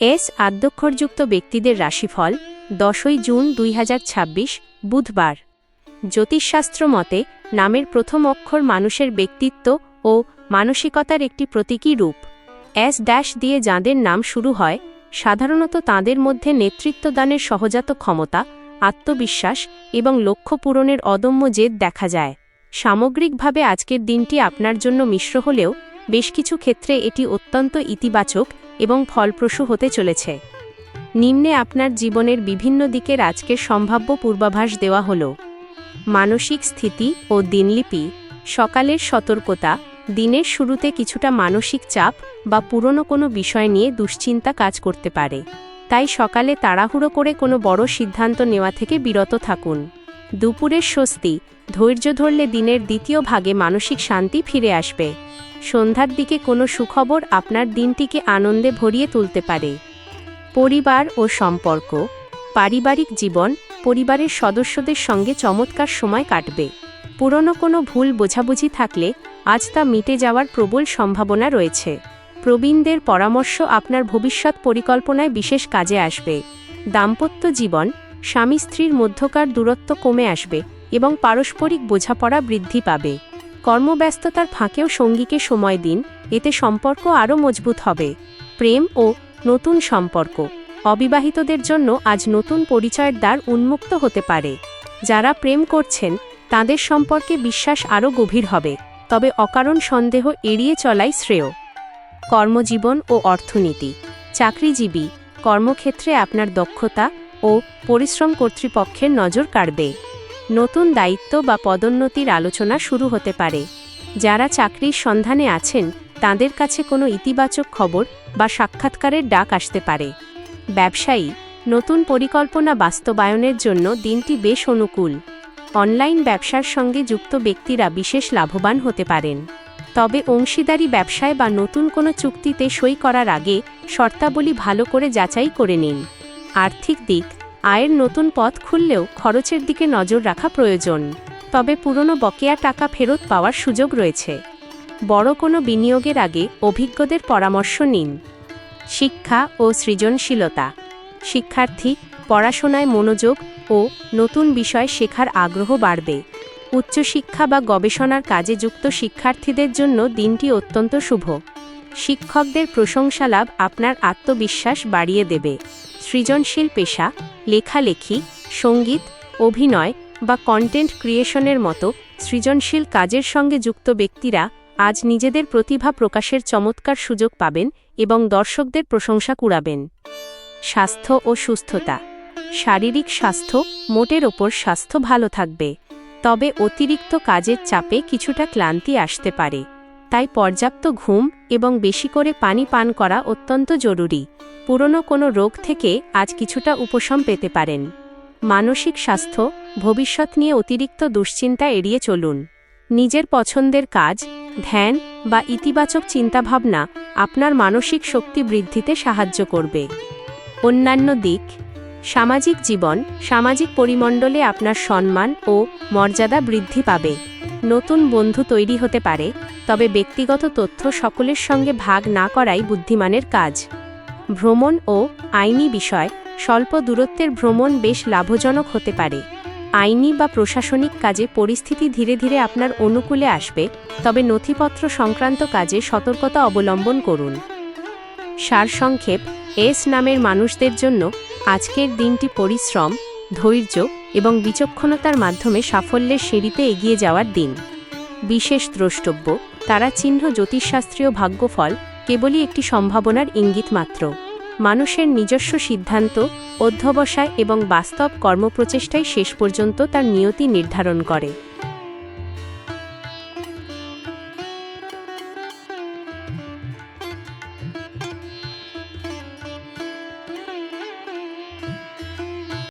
S আদ্যক্ষরযুক্ত ব্যক্তিদের রাশিফল 10ই June 2026 বুধবার। জ্যোতিষশাস্ত্র মতে নামের প্রথম অক্ষর মানুষের ব্যক্তিত্ব ও মানসিকতার একটি প্রতীকী রূপ। এস ড্যাশ দিয়ে যাঁদের নাম শুরু হয় সাধারণত তাঁদের মধ্যে নেতৃত্বদানের সহজাত ক্ষমতা, আত্মবিশ্বাস এবং লক্ষ্য পূরণের অদম্য জেদ দেখা যায়। সামগ্রিকভাবে আজকের দিনটি আপনার জন্য মিশ্র হলেও বেশ কিছু ক্ষেত্রে এটি অত্যন্ত ইতিবাচক এবং ফলপ্রসূ হতে চলেছে। নিম্নে আপনার জীবনের বিভিন্ন দিকের আজকের সম্ভাব্য পূর্বাভাস দেওয়া হল। মানসিক স্থিতি ও দিনলিপি। সকালের সতর্কতা। দিনের শুরুতে কিছুটা মানসিক চাপ বা পুরনো কোনো বিষয় নিয়ে দুশ্চিন্তা কাজ করতে পারে, তাই সকালে তাড়াহুড়ো করে কোনো বড় সিদ্ধান্ত নেওয়া থেকে বিরত থাকুন। দুপুরের স্বস্তি। ধৈর্য ধরলে দিনের দ্বিতীয় ভাগে মানসিক শান্তি ফিরে আসবে। সন্ধ্যার দিকে কোনো সুখবর আপনার দিনটিকে আনন্দে ভরিয়ে তুলতে পারে। পরিবার ও সম্পর্ক। পারিবারিক জীবন। পরিবারের সদস্যদের সঙ্গে চমৎকার সময় কাটবে। পুরনো কোনো ভুল বোঝাবুঝি থাকলে আজ তা মিটে যাওয়ার প্রবল সম্ভাবনা রয়েছে। প্রবীণদের পরামর্শ আপনার ভবিষ্যৎ পরিকল্পনায় বিশেষ কাজে আসবে। দাম্পত্য জীবন। স্বামী স্ত্রীর মধ্যকার দূরত্ব কমে আসবে এবং পারস্পরিক বোঝাপড়া বৃদ্ধি পাবে। কর্মব্যস্ততার ফাঁকেও সঙ্গীকে সময় দিন, এতে সম্পর্ক আরও মজবুত হবে। প্রেম ও নতুন সম্পর্ক। অবিবাহিতদের জন্য আজ নতুন পরিচয়ের দ্বার উন্মুক্ত হতে পারে। যারা প্রেম করছেন তাদের সম্পর্কে বিশ্বাস আরও গভীর হবে, তবে অকারণ সন্দেহ এড়িয়ে চলাই শ্রেয়। কর্মজীবন ও অর্থনীতি। চাকরিজীবী। কর্মক্ষেত্রে আপনার দক্ষতা ও পরিশ্রম কর্তৃপক্ষের নজর কাড়বে। নতুন দায়িত্ব বা পদোন্নতির আলোচনা শুরু হতে পারে। যারা চাকরির সন্ধানে আছেন তাদের কাছে কোনো ইতিবাচক খবর বা সাক্ষাৎকারের ডাক আসতে পারে। ব্যবসায়ী। নতুন পরিকল্পনা বাস্তবায়নের জন্য দিনটি বেশ অনুকূল। অনলাইন ব্যবসার সঙ্গে যুক্ত ব্যক্তিরা বিশেষ লাভবান হতে পারেন, তবে অংশীদারি ব্যবসায় বা নতুন কোনো চুক্তিতে সই করার আগে শর্তাবলী ভালো করে যাচাই করে নিন। আর্থিক দিক। আয়ের নতুন পথ খুললেও খরচের দিকে নজর রাখা প্রয়োজন, তবে পুরনো বকেয়া টাকা ফেরত পাওয়ার সুযোগ রয়েছে। বড় কোনো বিনিয়োগের আগে অভিজ্ঞদের পরামর্শ নিন। শিক্ষা ও সৃজনশীলতা। শিক্ষার্থী। পড়াশোনায় মনোযোগ ও নতুন বিষয় শেখার আগ্রহ বাড়বে। উচ্চশিক্ষা বা গবেষণার কাজে যুক্ত শিক্ষার্থীদের জন্য দিনটি অত্যন্ত শুভ। শিক্ষকদের প্রশংসালাভ আপনার আত্মবিশ্বাস বাড়িয়ে দেবে। সৃজনশীল পেশা। লেখালেখি, সঙ্গীত, অভিনয় বা কন্টেন্ট ক্রিয়েশনের মতো সৃজনশীল কাজের সঙ্গে যুক্ত ব্যক্তিরা আজ নিজেদের প্রতিভা প্রকাশের চমৎকার সুযোগ পাবেন এবং দর্শকদের প্রশংসা কুড়াবেন। স্বাস্থ্য ও সুস্থতা। শারীরিক স্বাস্থ্য। মোটের ওপর স্বাস্থ্য ভালো থাকবে, তবে অতিরিক্ত কাজের চাপে কিছুটা ক্লান্তি আসতে পারে, তাই পর্যাপ্ত ঘুম এবং বেশি করে পানি পান করা অত্যন্ত জরুরি। পুরনো কোনো রোগ থেকে আজ কিছুটা উপশম পেতে পারেন। মানসিক স্বাস্থ্য। ভবিষ্যৎ নিয়ে অতিরিক্ত দুশ্চিন্তা এড়িয়ে চলুন। নিজের পছন্দের কাজ, ধ্যান বা ইতিবাচক চিন্তাভাবনা আপনার মানসিক শক্তি বৃদ্ধিতে সাহায্য করবে। অন্যান্য দিক। সামাজিক জীবন। সামাজিক পরিমণ্ডলে আপনার সম্মান ও মর্যাদা বৃদ্ধি পাবে। নতুন বন্ধু তৈরি হতে পারে, তবে ব্যক্তিগত তথ্য সকলের সঙ্গে ভাগ না করাই বুদ্ধিমানের কাজ। ভ্রমণ ও আইনি বিষয়। স্বল্প দূরত্বের ভ্রমণ বেশ লাভজনক হতে পারে। আইনি বা প্রশাসনিক কাজে পরিস্থিতি ধীরে ধীরে আপনার অনুকূলে আসবে, তবে নথিপত্র সংক্রান্ত কাজে সতর্কতা অবলম্বন করুন। সারসংক্ষেপ। এস নামের মানুষদের জন্য আজকের দিনটি পরিশ্রম, ধৈর্য এবং বিচক্ষণতার মাধ্যমে সাফল্যের সিঁড়িতে এগিয়ে যাওয়ার দিন। বিশেষ দ্রষ্টব্য। তারা চিহ্ন জ্যোতিষশাস্ত্রীয় ভাগ্যফল কেবলই একটি সম্ভাবনার ইঙ্গিত মাত্র। মানুষের নিজস্ব সিদ্ধান্ত, অধ্যবসায় এবং বাস্তব কর্মপ্রচেষ্টাই শেষ পর্যন্ত তার নিয়তি নির্ধারণ করে।